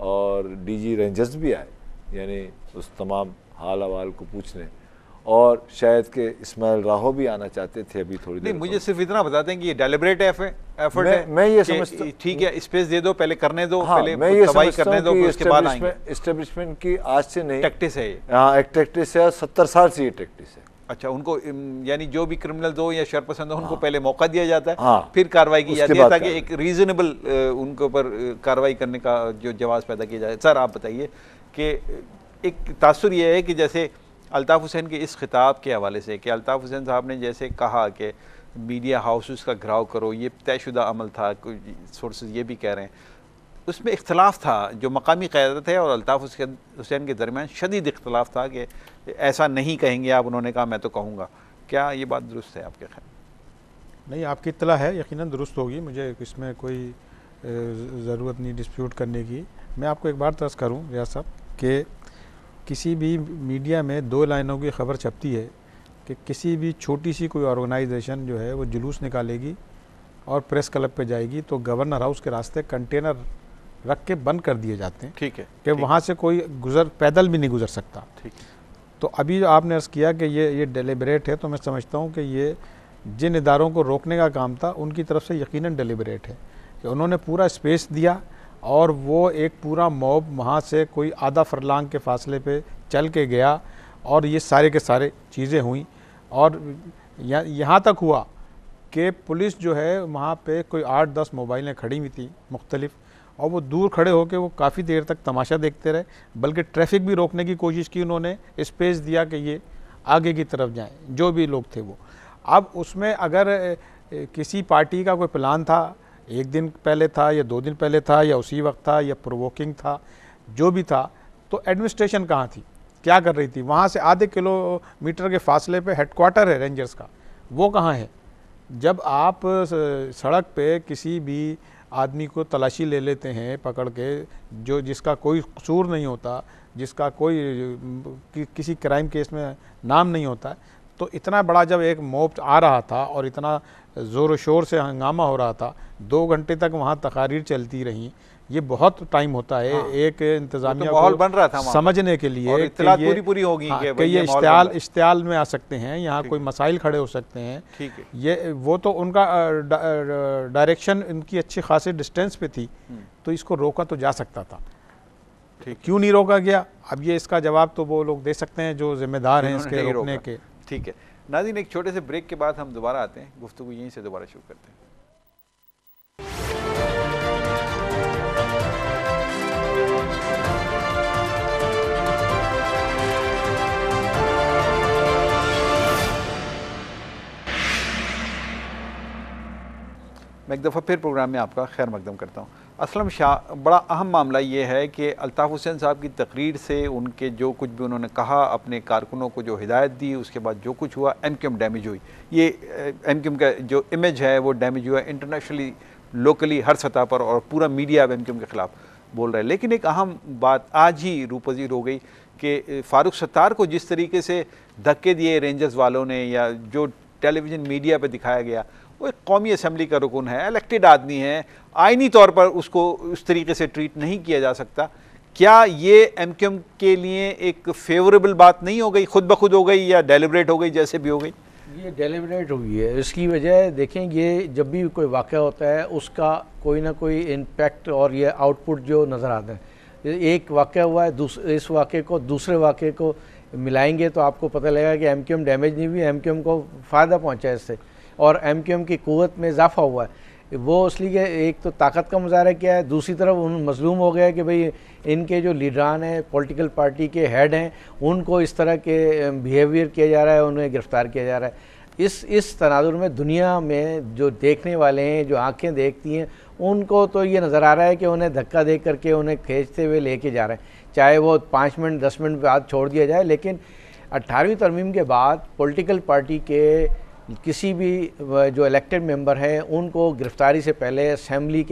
और DG रेंजर्स भी आए, यानी उस तमाम हाल अहवाल को पूछने, और शायद के इस्माइल राहो भी आना चाहते थे अभी थोड़ी देर। मुझे सिर्फ इतना बताते हैं कि ये डेलिब्रेट एफर्ट है। मैं ये समझता, ठीक है, स्पेस दे दो, पहले करने दो, हाँ, पहले मैं ये तबाही समझता करने दो, उसके बाद आएंगे। एस्टेब्लिशमेंट की आज से नहीं टैक्टिस है ये। हाँ, एक टैक्टिस है, 70 साल से ये टैक्टिस है। अच्छा, उनको यानी जो भी क्रिमिनल्स हो या शरपसंद हो, उनको पहले मौका दिया जाता है, हाँ, फिर कार्रवाई की जाती है, ताकि एक रीजनेबल उनके ऊपर कार्रवाई करने का जो जवाब पैदा किया जाए। सर आप बताइए कि एक तासुर ये है कि जैसे अल्ताफ़ हुसैन के इस खिताब के हवाले से कि अल्ताफ़ हुसैन साहब ने जैसे कहा कि मीडिया हाउसेस का घिराव करो, ये तयशुदा अमल था, कोई सोर्सेज ये भी कह रहे हैं, उसमें इख्तलाफ था, जो मकामी क़यादत है और अल्ताफ़ हुसैन के दरमियान शदीद इख्तलाफ था कि ऐसा नहीं कहेंगे आप, उन्होंने कहा मैं तो कहूँगा। क्या ये बात दुरुस्त है आपके ख्याल? नहीं, आपकी इत्तला है, यकीनन दुरुस्त होगी, मुझे इसमें कोई ज़रूरत नहीं डिस्प्यूट करने की। मैं आपको एक बार तर्ज़ करूँ रियाज साहब कि किसी भी मीडिया में 2 लाइनों की ख़बर छपती है कि किसी भी छोटी सी कोई ऑर्गेनाइजेशन जो है वो जुलूस निकालेगी और प्रेस क्लब पे जाएगी, तो गवर्नर हाउस के रास्ते कंटेनर रख के बंद कर दिए जाते हैं। ठीक है, कि वहाँ से कोई पैदल भी नहीं गुजर सकता। ठीक है। तो अभी जो आपने अर्ज़ किया कि ये डेलिबरेट है, तो मैं समझता हूँ कि ये जिन इदारों को रोकने का काम था उनकी तरफ से यकीनन डेलिबरेट है कि उन्होंने पूरा स्पेस दिया, और वो एक पूरा मॉब वहाँ से कोई आधा फरलांग के फासले पे चल के गया, और ये सारे के सारे चीज़ें हुई, और यहाँ तक हुआ कि पुलिस जो है वहाँ पे कोई 8-10 मोबाइलें खड़ी हुई थी मुख्तलिफ, और वो दूर खड़े होकर वो काफ़ी देर तक तमाशा देखते रहे, बल्कि ट्रैफिक भी रोकने की कोशिश की, उन्होंने स्पेस दिया कि ये आगे की तरफ जाएं, जो भी लोग थे वो। अब उसमें अगर किसी पार्टी का कोई प्लान था, 1 दिन पहले था या 2 दिन पहले था या उसी वक्त था या प्रोवोकिंग था, जो भी था, तो एडमिनिस्ट्रेशन कहाँ थी? क्या कर रही थी। वहाँ से आधे किलोमीटर के फासले पे हेडक्वार्टर है रेंजर्स का, वो कहाँ है। जब आप सड़क पे किसी भी आदमी को तलाशी ले लेते हैं पकड़ के, जो जिसका कोई कसूर नहीं होता, जिसका कोई किसी क्राइम केस में नाम नहीं होता, तो इतना बड़ा जब एक मॉब आ रहा था और इतना ज़ोर शोर से हंगामा हो रहा था, 2 घंटे तक वहाँ तकारीर चलती रहीं, ये बहुत टाइम होता है। हाँ, एक इंतजामिया तो माहौल बन रहा था समझने के लिए, और इत्तलात पूरी होगी कि ये इश्तियाल में आ सकते हैं, यहाँ कोई मसाइल खड़े हो सकते हैं। ठीक है, ये वो तो उनका डायरेक्शन उनकी अच्छी खासी डिस्टेंस पे थी, तो इसको रोका तो जा सकता था। क्यों नहीं रोका गया, अब ये इसका जवाब तो वो लोग दे सकते हैं जो जिम्मेदार हैं इसके रोकने के। ठीक है नाज़रीन, एक छोटे से ब्रेक के बाद हम दोबारा आते हैं, गुफ्तगू यहीं से दोबारा शुरू करते हैं। मैं एक दफ़ा फिर प्रोग्राम में आपका खैर मकदम करता हूँ। असलम शाह, बड़ा अहम मामला ये है कि अल्ताफ़ हुसैन साहब की तकरीर से उनके जो कुछ भी उन्होंने कहा, अपने कारकुनों को जो हिदायत दी, उसके बाद जो कुछ हुआ, MQM डैमेज हुई। ये MQM का जो इमेज है वो डैमेज हुआ इंटरनेशनली, लोकली, हर सतह पर, और पूरा मीडिया अब MQM के ख़िलाफ़ बोल रहा है। लेकिन एक अहम बात आज ही रूपजीर हो गई कि फ़ारूक सत्तार को जिस तरीके से धक्के दिए रेंजर्स वालों ने, या जो टेलीविज़न मीडिया पर दिखाया गया, वो एक कौमी असम्बली का रुकन है, इलेक्टेड आदमी है, आइनी तौर पर उसको उस तरीके से ट्रीट नहीं किया जा सकता। क्या ये MQM के लिए एक फेवरेबल बात नहीं हो गई, खुद ब खुद हो गई या डेलिब्रेट हो गई, जैसे भी हो गई? ये डेलिब्रेट हुई है। इसकी वजह देखें, ये जब भी कोई वाक़या होता है उसका कोई ना कोई इम्पैक्ट और ये आउटपुट जो नज़र आता है। एक वाक़या हुआ है, इस वाक़े को दूसरे वाक़े को मिलाएंगे तो आपको पता लगेगा कि MQM डैमेज नहीं हुई, MQM को फ़ायदा पहुँचा है इससे, और MQM की क़ुव्वत में इजाफा हुआ है। वो इसलिए एक तो ताकत का मुजाहरा किया है, दूसरी तरफ उन मजलूम हो गया कि भाई इनके जो लीडरान हैं, पॉलिटिकल पार्टी के हेड हैं, उनको इस तरह के बिहेवियर किया जा रहा है, उन्हें गिरफ़्तार किया जा रहा है। इस तनाजुर में दुनिया में जो देखने वाले हैं, जो आंखें देखती हैं, उनको तो ये नज़र आ रहा है कि उन्हें धक्का दे करके उन्हें खींचते हुए लेके जा रहे हैं, चाहे वो 5 मिनट 10 मिनट बाद छोड़ दिया जाए। लेकिन 18वीं तरमीम के बाद पॉलिटिकल पार्टी के किसी भी जो इलेक्टेड मेंबर हैं उनको गिरफ्तारी से पहले असेंबली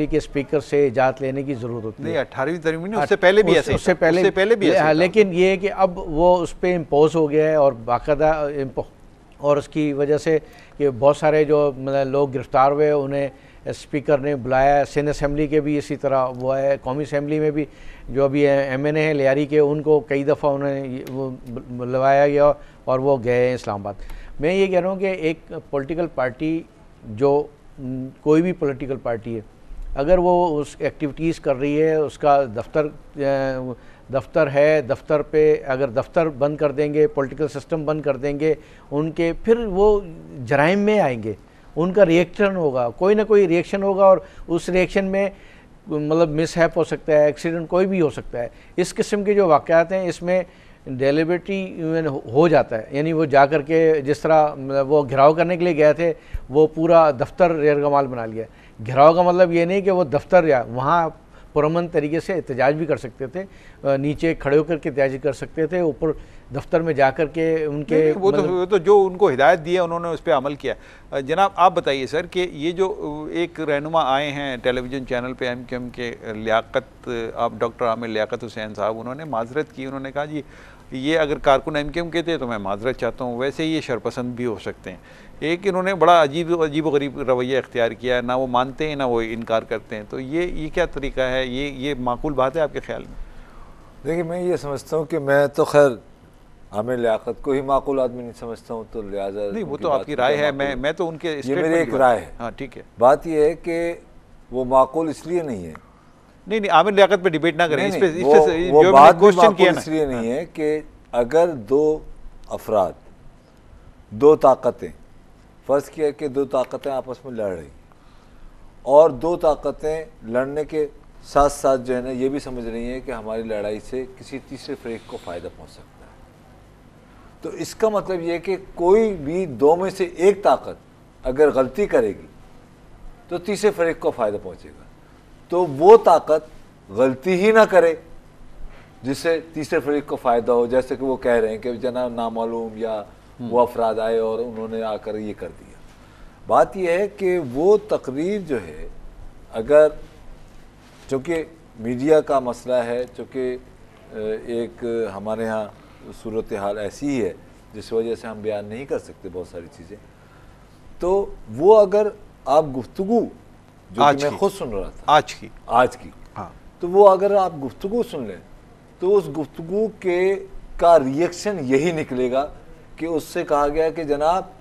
के स्पीकर से इजाज़त लेने की ज़रूरत होती है। नहीं, 18वीं तरमीम में उससे पहले भी ऐसे, उससे पहले भी ऐसे, लेकिन ये है कि अब वो उस पर इम्पोज हो गया है, और बाकायदा और उसकी वजह से कि बहुत सारे जो मतलब लोग गिरफ़्तार हुए, उन्हें स्पीकर ने बुलाया। सेनेट असेंबली के भी इसी तरह वो है, कौमी असेंबली में भी जो अभी MNA है लियारी के, उनको कई दफ़ा उन्हें वो बुलवाया गया और वो गए इस्लामाबाद। मैं ये कह रहा हूँ कि एक पॉलिटिकल पार्टी, जो कोई भी पॉलिटिकल पार्टी है, अगर वो उस एक्टिविटीज़ कर रही है, उसका दफ्तर है, दफ्तर पे अगर दफ्तर बंद कर देंगे, पॉलिटिकल सिस्टम बंद कर देंगे उनके, फिर वो जराइम में आएंगे, उनका रिएक्शन होगा, कोई ना कोई रिएक्शन होगा, और उस रिएक्शन में मतलब मिसहैप हो सकता है, एक्सीडेंट कोई भी हो सकता है। इस किस्म के जो वाक़यात हैं, इसमें डेलिबरेटली हो जाता है। यानी वो जा कर के, जिस तरह वो घिराव करने के लिए गए थे, वो पूरा दफ्तर रेरगमाल बना लिया। घिराव का मतलब ये नहीं कि वो दफ्तर या वहाँ पुरअमन तरीके से एहतजाज भी कर सकते थे, नीचे खड़े होकर के एहतजाज कर सकते थे, ऊपर दफ्तर में जा कर के उनके वो तो जो उनको हिदायत दी है उन्होंने उस पर अमल किया। जनाब आप बताइए सर कि ये जो एक रहनुमा आए हैं टेलीविज़न चैनल पे MQM के, लियाकत, आप डॉक्टर आमिर लियाकत हुसैन साहब, उन्होंने माजरत की, उन्होंने कहा जी ये अगर कारकुन MQM के थे तो मैं माजरत चाहता हूँ, वैसे ये शरपसंद भी हो सकते हैं। एक इन्होंने बड़ा अजीब व गरीब रवैया इख्तियार किया है, ना वो मानते हैं ना वो इनकार करते हैं। तो ये क्या तरीका है, ये माकूल बात है आपके ख्याल में? देखिए, मैं ये समझता हूँ कि मैं तो खैर आमिर लियाकत को ही माकूल आदमी नहीं समझता हूँ, तो लिहाजा नहीं, वो तो आपकी राय है, मैं तो उनके ये मेरी एक राय है। हाँ ठीक है, बात ये है कि वो माकूल इसलिए नहीं है, नहीं आमिर लियाकत पे डिबेट ना करें, इस पे वो जो बात क्वेश्चन किया ना, इसलिए नहीं है कि अगर 2 अफराद, 2 ताकतें, फ़र्ज़ किया कि 2 ताकतें आपस में लड़ रही, और 2 ताकतें लड़ने के साथ साथ जो है ना ये भी समझ रही हैं कि हमारी लड़ाई से किसी तीसरे फरीक को फ़ायदा पहुंच सकता है, तो इसका मतलब ये है कि कोई भी 2 में से एक ताकत अगर गलती करेगी तो तीसरे फरीक को फ़ायदा पहुंचेगा। तो वो ताकत गलती ही ना करे, जिससे तीसरे फरीक को फ़ायदा हो, जैसे कि वो कह रहे हैं कि जनाब नामालूम या वो अफराद आए और उन्होंने आकर ये कर दिया। बात यह है कि वो तकरीर जो है, अगर चूँकि मीडिया का मसला है, चूँकि एक हमारे यहाँ सूरत हाल ऐसी ही है जिस वजह से हम बयान नहीं कर सकते बहुत सारी चीज़ें, तो वो अगर आप गुफ्तगू जो कि मैं खुद सुन रहा था आज की हाँ, तो वो अगर आप गुफ्तगू सुन लें तो उस गुफ्तगू का रिएक्शन यही निकलेगा कि उससे कहा गया कि जनाब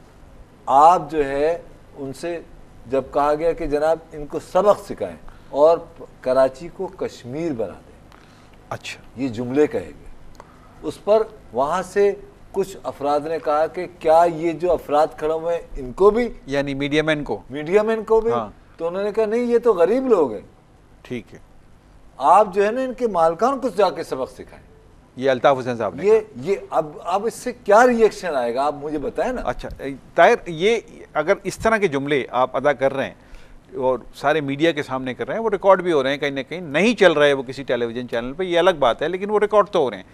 आप जो है उनसे, जब कहा गया कि जनाब इनको सबक सिखाएं और कराची को कश्मीर बना दें, अच्छा, ये जुमले कहे गए। उस पर वहाँ से कुछ अफराद ने कहा कि क्या ये जो अफराद खड़े हुए हैं इनको भी, यानी मीडियामैन को भी हाँ। तो उन्होंने कहा नहीं, ये तो गरीब लोग हैं, ठीक है, आप जो है ना इनके मालकान को जाके सबक सिखाएं। ये अल्ताफ हुसैन साहब ने ये अब इससे क्या रिएक्शन आएगा आप मुझे बताएं ना। अच्छा ताहिर, ये अगर इस तरह के जुमले आप अदा कर रहे हैं और सारे मीडिया के सामने कर रहे हैं, वो रिकॉर्ड भी हो रहे हैं, कहीं ना कहीं नहीं चल रहा है वो किसी टेलीविज़न चैनल पे, ये अलग बात है, लेकिन वो रिकॉर्ड तो हो रहे हैं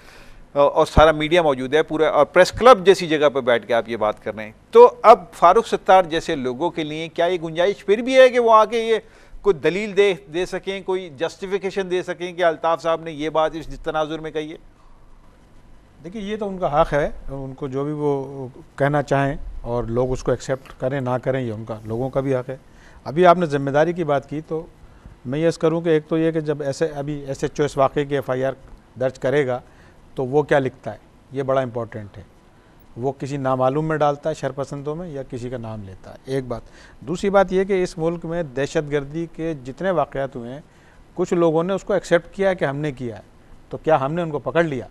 और सारा मीडिया मौजूद है पूरा, और प्रेस क्लब जैसी जगह पर बैठ के आप ये बात कर रहे हैं। तो अब फारूक सत्तार जैसे लोगों के लिए क्या ये गुंजाइश फिर भी है कि वो आके ये कोई दलील दे सकें, कोई जस्टिफिकेशन दे सकें कि अल्ताफ़ साहब ने ये बात इस तनाजुर में कही है? देखिए, ये तो उनका हक़ है, उनको जो भी वो कहना चाहें और लोग उसको एक्सेप्ट करें ना करें, ये उनका, लोगों का भी हक़ है। अभी आपने ज़िम्मेदारी की बात की, तो मैं ये करूँ कि एक तो ये कि जब अभी SHO इस वाक़े की FIR दर्ज करेगा तो वो क्या लिखता है, ये बड़ा इम्पोर्टेंट है। वो किसी नामालूम में डालता है, शरपसंदों में, या किसी का नाम लेता है, एक बात। दूसरी बात ये कि इस मुल्क में दहशतगर्दी के जितने वाक़यात हुए हैं, कुछ लोगों ने उसको एक्सेप्ट किया है कि हमने किया है, तो क्या हमने उनको पकड़ लिया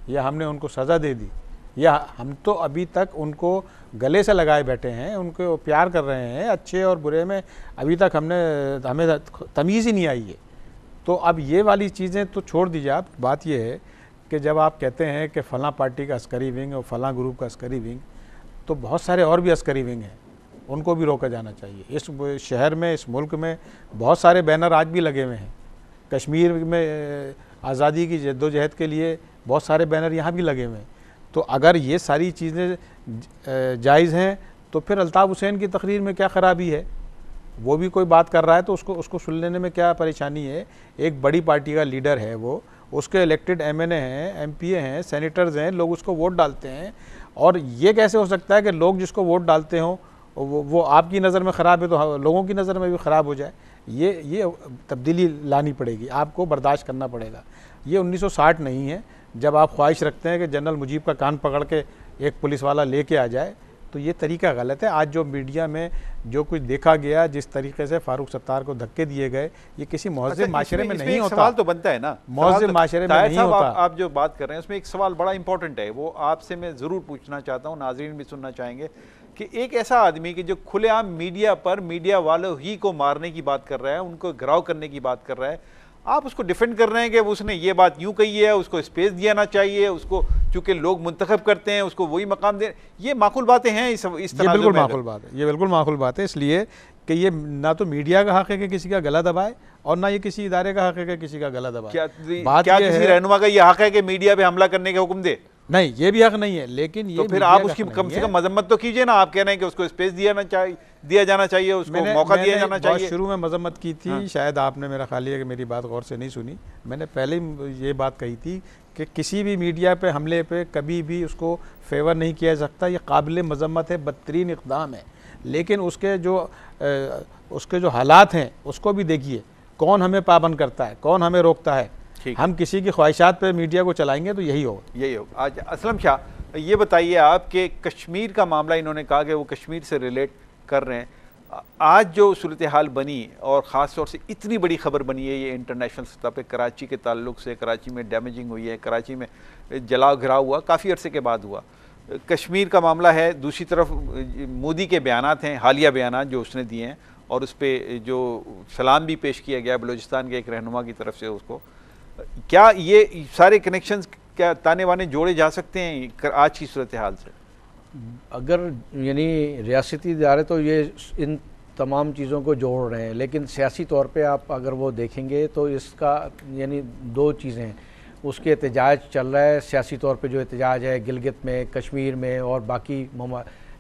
या हमने उनको सज़ा दे दी, या हम तो अभी तक उनको गले से लगाए बैठे हैं, उनको प्यार कर रहे हैं, अच्छे और बुरे में अभी तक हमें तमीज़ ही नहीं आई है। तो अब ये वाली चीज़ें तो छोड़ दीजिए आप। बात ये है कि जब आप कहते हैं कि फ़लाँ पार्टी का अस्करी विंग और फ़लाँ ग्रुप का अस्करी विंग, तो बहुत सारे और भी अस्करी विंग हैं, उनको भी रोका जाना चाहिए। इस शहर में, इस मुल्क में बहुत सारे बैनर आज भी लगे हुए हैं। कश्मीर में आज़ादी की जद्दोजहद के लिए बहुत सारे बैनर यहाँ भी लगे हुए हैं। तो अगर ये सारी चीज़ें जायज़ हैं तो फिर अल्ताफ़ हुसैन की तकरीर में क्या ख़राबी है? वो भी कोई बात कर रहा है तो उसको सुन लेने में क्या परेशानी है? एक बड़ी पार्टी का लीडर है वो, उसके इलेक्टेड MNA हैं, MPA हैं, सेनेटर्स हैं, लोग उसको वोट डालते हैं। और ये कैसे हो सकता है कि लोग जिसको वोट डालते हों वो आपकी नज़र में ख़राब है तो लोगों की नज़र में भी ख़राब हो जाए? ये तब्दीली लानी पड़ेगी, आपको बर्दाश्त करना पड़ेगा। ये 1960 नहीं है जब आप ख्वाहिश रखते हैं कि जनरल मुजीब का कान पकड़ के एक पुलिस वाला लेके आ जाए, तो ये तरीका गलत है। आज जो मीडिया में जो कुछ देखा गया, जिस तरीके से फारूक सत्तार को धक्के दिए गए, ये किसी महज़ब माशरे में नहीं होता। सवाल तो बनता है ना, महज़ब माशरे में नहीं होता। आप जो बात कर रहे हैं उसमें एक सवाल बड़ा इंपॉर्टेंट है, वो आपसे मैं ज़रूर पूछना चाहता हूँ, नाज़रीन भी सुनना चाहेंगे, कि एक ऐसा आदमी कि जो खुलेआम मीडिया पर मीडिया वालों ही को मारने की बात कर रहा है, उनको घिराव करने की बात कर रहा है, आप उसको डिफेंड कर रहे हैं कि उसने ये बात यूँ कही है, उसको स्पेस दिया चाहिए, उसको चूँकि लोग मुंतखब करते हैं उसको वही मकाम दे, ये माकूल बातें हैं इस तरह? बिल्कुल माकूल बात है, ये बिल्कुल माकूल बात है, इसलिए कि ये ना तो मीडिया का हक़ है कि किसी का गला दबाए, और ना ये किसी इदारे का हक़ है कि किसी का गला दबाए। क्या किसी रहनुमा का ये हक़ है कि मीडिया पे हमला करने का हुक्म दे? नहीं, ये भी हक नहीं है। लेकिन ये तो फिर आप उसकी कम से कम मजम्मत तो कीजिए ना। आप कह रहे हैं कि उसको स्पेस दिया जाना चाहिए, उसको मौका दिया जाना चाहिए। शुरू में मजम्मत की थी, हाँ। शायद आपने, मेरा ख्याल है कि मेरी बात गौर से नहीं सुनी। मैंने पहले ये बात कही थी कि किसी भी मीडिया पे हमले पे कभी भी उसको फेवर नहीं किया जा सकता, ये काबिल मजम्मत है, बदतरीन इक़दाम है। लेकिन उसके जो हालात हैं उसको भी देखिए, कौन हमें पाबंद करता है, कौन हमें रोकता है। हम किसी की ख्वाहिशात पे मीडिया को चलाएंगे तो यही होगा। आज असलम शाह, ये बताइए आप कि कश्मीर का मामला, इन्होंने कहा कि वो कश्मीर से रिलेट कर रहे हैं। आज जो सूरत हाल बनी और ख़ास तौर से इतनी बड़ी खबर बनी है ये इंटरनेशनल सतह पे, कराची के ताल्लुक से, कराची में डैमेजिंग हुई है, कराची में जलाव घिराव हुआ, काफ़ी अरसे के बाद हुआ। कश्मीर का मामला है, दूसरी तरफ मोदी के बयानात हैं, हालिया बयानात जो उसने दिए हैं, और उस पर जो सलाम भी पेश किया गया बलूचिस्तान के एक रहनुमा की तरफ से उसको। क्या ये सारे कनेक्शंस, क्या ताने वाने जोड़े जा सकते हैं आज की सूरत हाल से? अगर यानी रियासती इदारे तो ये इन तमाम चीज़ों को जोड़ रहे हैं, लेकिन सियासी तौर पे आप अगर वो देखेंगे तो इसका यानी दो चीज़ें हैं। उसके एहतजाज चल रहा है, सियासी तौर पे जो एहतजाज है गिलगित में, कश्मीर में और बाकी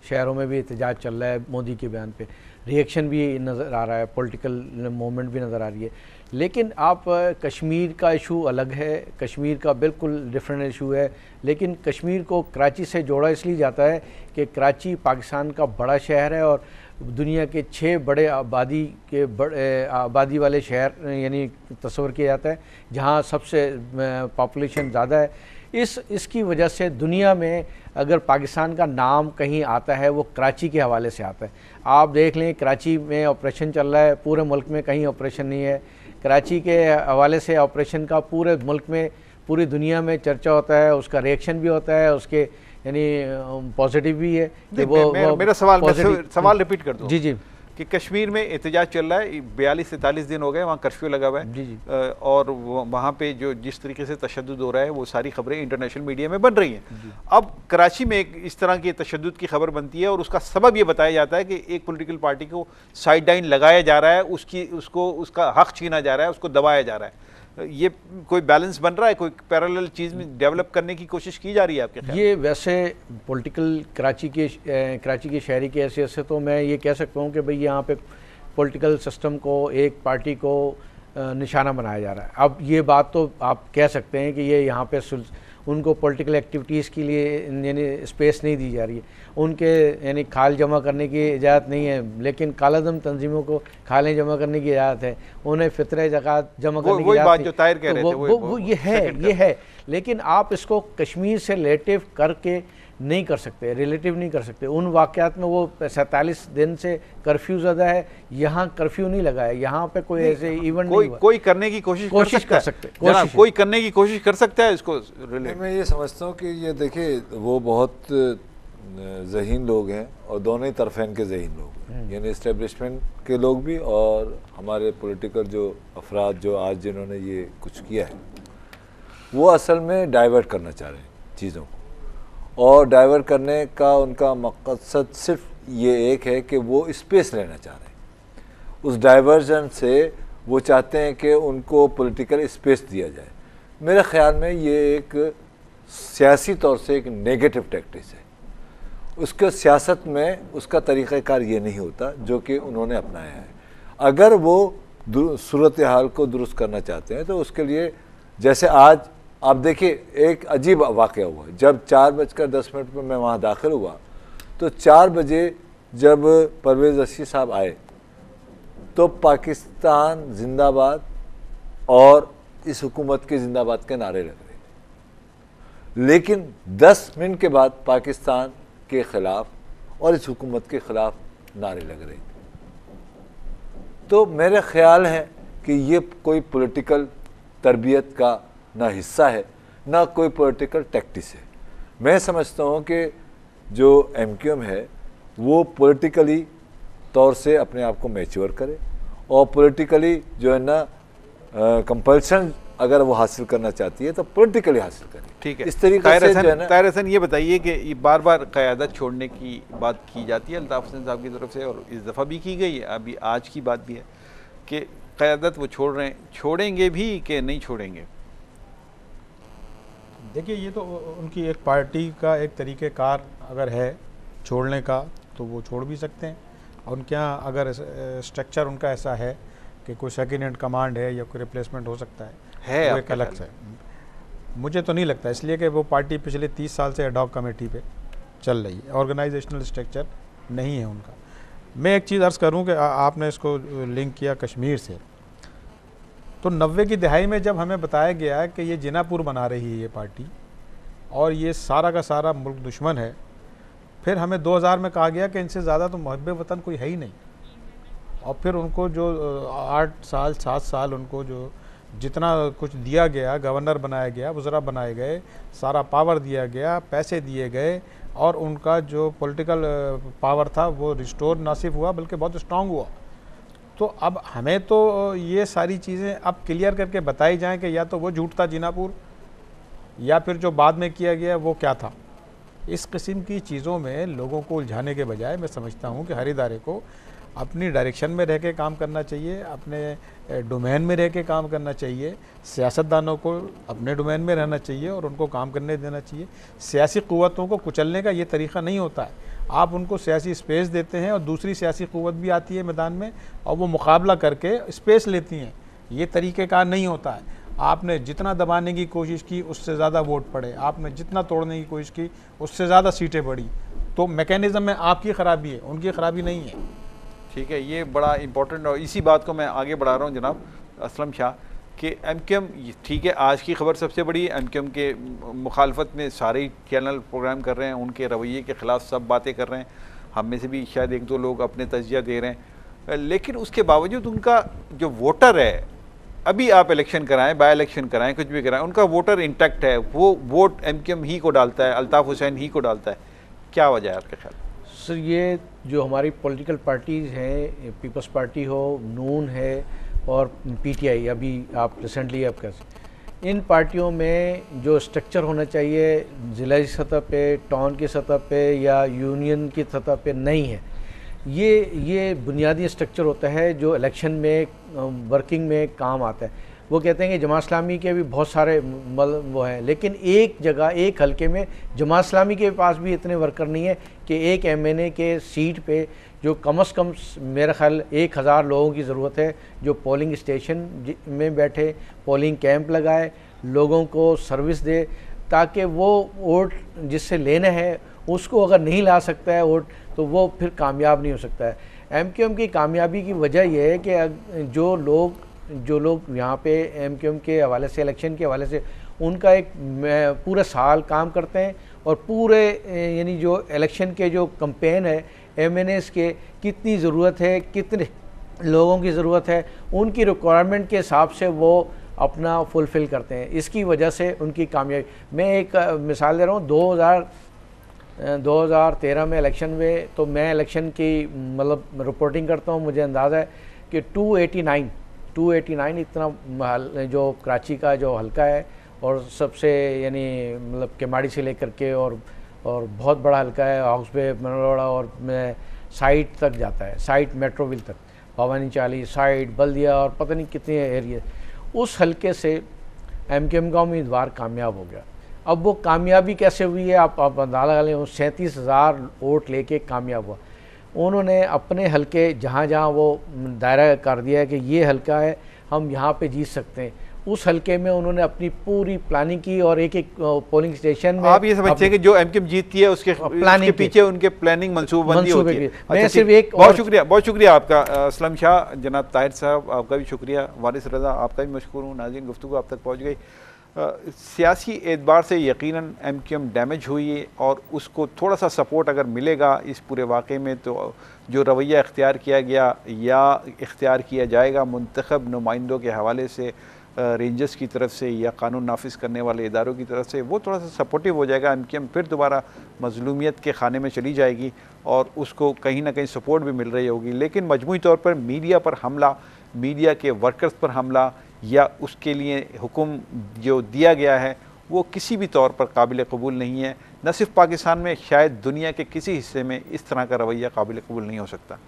शहरों में भी एहतजाज चल रहा है मोदी के बयान पे, रिएक्शन भी नज़र आ रहा है, पॉलिटिकल मूवमेंट भी नज़र आ रही है। लेकिन आप कश्मीर का इशू अलग है, कश्मीर का बिल्कुल डिफरेंट इशू है, लेकिन कश्मीर को कराची से जोड़ा इसलिए जाता है कि कराची पाकिस्तान का बड़ा शहर है और दुनिया के 6 बड़े आबादी वाले शहर यानी तस्वर किया जाता है, जहाँ सबसे पॉपुलेशन ज़्यादा है। इसकी वजह से दुनिया में अगर पाकिस्तान का नाम कहीं आता है वो कराची के हवाले से आता है। आप देख लें कराची में ऑपरेशन चल रहा है, पूरे मुल्क में कहीं ऑपरेशन नहीं है। कराची के हवाले से ऑपरेशन का पूरे मुल्क में, पूरी दुनिया में चर्चा होता है, उसका रिएक्शन भी होता है, उसके यानी पॉजिटिव भी है कि मेरा सवाल रिपीट कर दूं। जी जी, कि कश्मीर में एहतजाज चल रहा है, 42 से 43 दिन हो गए, वहाँ कर्फ्यू लगा हुआ है। जी जी। और वहाँ पे जो जिस तरीके से तशद्दुद हो रहा है वो सारी खबरें इंटरनेशनल मीडिया में बन रही हैं। अब कराची में एक इस तरह की तशद्दुद की खबर बनती है और उसका सबब ये बताया जाता है कि एक पॉलिटिकल पार्टी को साइडलाइन लगाया जा रहा है, उसका हक छीना जा रहा है, उसको दबाया जा रहा है। ये कोई बैलेंस बन रहा है, कोई पैरेलल चीज़ में डेवलप करने की कोशिश की जा रही है आपके ख्याल? ये वैसे पॉलिटिकल कराची के शहरी की हैसियत से तो मैं ये कह सकता हूँ कि भाई यहाँ पे पॉलिटिकल सिस्टम को, एक पार्टी को निशाना बनाया जा रहा है। अब ये बात तो आप कह सकते हैं कि ये यहाँ पे उनको पॉलिटिकल एक्टिविटीज़ के लिए यानी स्पेस नहीं दी जा रही है, उनके यानी खाल जमा करने की इजाज़त नहीं है, लेकिन कालादम तंजीमों को खालें जमा करने की इजाज़त है, उन्हें फितरे ज़कात जमा करने की इजाज़त जो ताहिर कह रहे थे वो ये है। लेकिन आप इसको कश्मीर से रिलेटिव करके नहीं कर सकते, रिलेटिव नहीं कर सकते। उन वाक़यात में वो 47 दिन से कर्फ्यू ज़्यादा है, यहाँ कर्फ्यू नहीं लगा है, यहाँ पे कोई ऐसे इवेंट नहीं हुआ। कोई करने की कोशिश कर सकते कोई करने की कोशिश कर सकता है इसको। मैं ये समझता हूँ कि ये देखिए वो बहुत ज़हीन लोग हैं और दोनों ही तरफ़ैन के ज़हीन लोग हैं, यानी इस्टेब्लिशमेंट के लोग भी और हमारे पॉलिटिकल जो अफराद जो आज जिन्होंने ये कुछ किया है वो असल में डाइवर्ट करना चाह रहे हैं चीज़ों को, और डाइवर्ट करने का उनका मकसद सिर्फ ये एक है कि वो स्पेस लेना चाह रहे हैं। उस डाइवर्जन से वो चाहते हैं कि उनको पॉलिटिकल स्पेस दिया जाए। मेरे ख्याल में ये एक सियासी तौर से एक नेगेटिव टैक्टिक्स है। उसके सियासत में उसका तरीक़ाकार ये नहीं होता जो कि उन्होंने अपनाया है। अगर वो सूरत हाल को दुरुस्त करना चाहते हैं तो उसके लिए, जैसे आज आप देखिए एक अजीब वाक़या हुआ, जब 4:10 पर मैं वहाँ दाखिल हुआ तो 4 बजे जब परवेज़ रशीद साहब आए तो पाकिस्तान जिंदाबाद और इस हुकूमत के जिंदाबाद के नारे लग रहे थे, लेकिन 10 मिनट के बाद पाकिस्तान के ख़िलाफ़ और इस हुकूमत के ख़िलाफ़ नारे लग रहे थे। तो मेरे ख्याल है कि ये कोई पॉलिटिकल तरबियत का ना हिस्सा है ना कोई पॉलिटिकल टैक्टिस है। मैं समझता हूँ कि जो MQM है वो पॉलिटिकली तौर से अपने आप को मैच्योर करे और पॉलिटिकली जो है ना कंपल्सन अगर वो हासिल करना चाहती है तो पॉलिटिकली हासिल करे। ठीक है, इस तरीके से जो है ना। ताहिर हसन ये बताइए कि ये बार बार क़यादत छोड़ने की बात की जाती है अल्ताफ़ हुसैन साहब की तरफ से और इस दफ़ा भी की गई है, अभी आज की बात भी है कि क़यादत वो छोड़ रहे हैं, छोड़ेंगे भी कि नहीं छोड़ेंगे? देखिए ये तो उनकी एक पार्टी का एक तरीक़ेकार अगर है छोड़ने का तो वो छोड़ भी सकते हैं, और उनके यहाँ अगर स्ट्रक्चर उनका ऐसा है कि कोई सेकेंड हैंड कमांड है या कोई रिप्लेसमेंट हो सकता है वो एक अलग से। मुझे तो नहीं लगता, इसलिए कि वो पार्टी पिछले 30 साल से एडॉक कमेटी पे चल रही है, ऑर्गेनाइजेशनल स्ट्रक्चर नहीं है उनका। मैं एक चीज़ अर्ज़ करूँ कि आपने इसको लिंक किया कश्मीर से, तो 90 की दहाई में जब हमें बताया गया कि ये जिनापुर बना रही है ये पार्टी और ये सारा का सारा मुल्क दुश्मन है, फिर हमें 2000 में कहा गया कि इनसे ज़्यादा तो मुहब्बे वतन कोई है ही नहीं, और फिर उनको जो 8 साल 7 साल उनको जो जितना कुछ दिया गया, गवर्नर बनाया गया, वज़रा बनाए गए, सारा पावर दिया गया, पैसे दिए गए, और उनका जो पॉलिटिकल पावर था वो रिस्टोर ना सिर्फ हुआ बल्कि बहुत स्ट्रॉन्ग हुआ। तो अब हमें तो ये सारी चीज़ें अब क्लियर करके बताई जाएं कि या तो वो झूठ था जिनापुर, या फिर जो बाद में किया गया वो क्या था। इस किस्म की चीज़ों में लोगों को उलझाने के बजाय मैं समझता हूँ कि हर इदारे को अपनी डायरेक्शन में रह के काम करना चाहिए, अपने डोमेन में रह के काम करना चाहिए। सियासतदानों को अपने डोमेन में रहना चाहिए और उनको काम करने देना चाहिए। सियासी क़ुव्वतों को कुचलने का ये तरीक़ा नहीं होता है। आप उनको सियासी स्पेस देते हैं और दूसरी सियासी क़ुव्वत भी आती है मैदान में और वो मुकाबला करके स्पेस लेती हैं। ये तरीक़ेकार नहीं होता है। आपने जितना दबाने की कोशिश की उससे ज़्यादा वोट पड़े, आपने जितना तोड़ने की कोशिश की उससे ज़्यादा सीटें बढ़ी। तो मैकेनिज़्म में आपकी ख़राबी है, उनकी ख़राबी नहीं है। ठीक है, ये बड़ा इंपॉर्टेंट और इसी बात को मैं आगे बढ़ा रहा हूँ जनाब असलम शाह कि एमक्यूएम, ठीक है आज की खबर सबसे बड़ी है, एमक्यूएम के मुखालफत में सारे चैनल प्रोग्राम कर रहे हैं, उनके रवैये के ख़िलाफ़ सब बातें कर रहे हैं। हम में से भी शायद एक दो लोग अपने तजिया दे रहे हैं, लेकिन उसके बावजूद उनका जो वोटर है, अभी आप इलेक्शन कराएं, बाई इलेक्शन कराएं, कुछ भी कराएं, उनका वोटर इंटैक्ट है। वो वोट एमक्यूएम ही को डालता है, अल्ताफ़ हुसैन ही को डालता है। क्या वजह है आपके ख्याल? सर, ये जो हमारी पॉलिटिकल पार्टीज़ हैं, पीपल्स पार्टी हो, नून है और पीटीआई, अभी आप रिसेंटली आप कह सकते, इन पार्टियों में जो स्ट्रक्चर होना चाहिए ज़िला की सतह पे, टाउन की सतह पे या यूनियन की सतह पे नहीं है। ये बुनियादी स्ट्रक्चर होता है जो इलेक्शन में वर्किंग में काम आता है। वो कहते हैं कि जमात इस्लामी के भी बहुत सारे वो हैं, लेकिन एक जगह एक हलके में जमात इस्लामी के पास भी इतने वर्कर नहीं है कि एक एमएनए के सीट पे जो कम से कम मेरा ख्याल 1000 लोगों की ज़रूरत है, जो पोलिंग स्टेशन में बैठे, पोलिंग कैंप लगाए, लोगों को सर्विस दे, ताकि वो वोट जिससे लेना है उसको अगर नहीं ला सकता है वोट, तो वो फिर कामयाब नहीं हो सकता है। एमक्यूएम की कामयाबी की वजह यह है कि जो लोग यहाँ पे एमक्यूएम के हवाले से, इलेक्शन के हवाले से उनका एक पूरा साल काम करते हैं और पूरे यानी जो इलेक्शन के जो कैंपेन है एमएनएस के, कितनी ज़रूरत है, कितने लोगों की ज़रूरत है, उनकी रिक्वायरमेंट के हिसाब से वो अपना फुलफ़िल करते हैं। इसकी वजह से उनकी कामयाबी। मैं एक मिसाल दे रहा हूँ, 2013 में इलेक्शन में, तो मैं इलेक्शन की मतलब रिपोर्टिंग करता हूँ, मुझे अंदाज़ा है कि 289 इतना जो कराची का जो हल्का है और सबसे यानी मतलब केमाड़ी से लेकर के और बहुत बड़ा हल्का है, हाउस बे, मनोड़ा और साइट तक जाता है, साइट मेट्रोविल तक, भवानी चाली साइट, बल्दिया और पता नहीं कितने एरिया। उस हल्के से एमक्यूएम का उम्मीदवार कामयाब हो गया। अब वो कामयाबी कैसे हुई है आप अंदाज़ा लगा लें, 37,000 वोट लेके कामयाब हुआ। उन्होंने अपने हल्के जहाँ जहाँ वो दायरा कर दिया है कि ये हल्का है, हम यहाँ पे जीत सकते हैं, उस हल्के में उन्होंने अपनी पूरी प्लानिंग की और एक पोलिंग स्टेशन में आप ये समझते हैं कि जो एमक्यूएम जीतती है उसके पीछे उनके प्लानिंग मंसूबबंदी होती है। मैं सिर्फ एक बहुत शुक्रिया आपका असलम शाह। जनाब ताहिर साहब आपका भी शुक्रिया, वारिस रज़ा आपका भी मशकूर हूँ। नाज़रीन, गुफ्तगू आप तक पहुँच गई। सियासी एतबार से यकीनन एमक्यूएम डैमेज हुई है और उसको थोड़ा सा सपोर्ट अगर मिलेगा इस पूरे वाक़े में, तो जो रवैया इख्तियार किया गया या इख्तियार किया जाएगा मुंतखब नुमाइंदों के हवाले से, रेंजर्स की तरफ से या कानून नाफिज करने वाले इदारों की तरफ से, वो थोड़ा सा सपोर्टिव हो जाएगा। एमक्यूएम फिर दोबारा मजलूमियत के खाने में चली जाएगी और उसको कहीं ना कहीं सपोर्ट भी मिल रही होगी। लेकिन मजमूई तौर पर मीडिया पर हमला, मीडिया के वर्कर्स पर हमला या उसके लिए हुक्म जो दिया गया है, वो किसी भी तौर पर काबिल कबूल नहीं है। न सिर्फ पाकिस्तान में, शायद दुनिया के किसी हिस्से में इस तरह का रवैया काबिल कबूल नहीं हो सकता।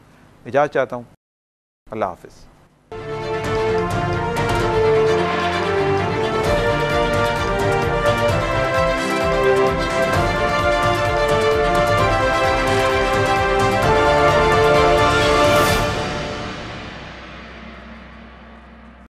इजाज़त चाहता हूँ। अल्लाह हाफ़िज़।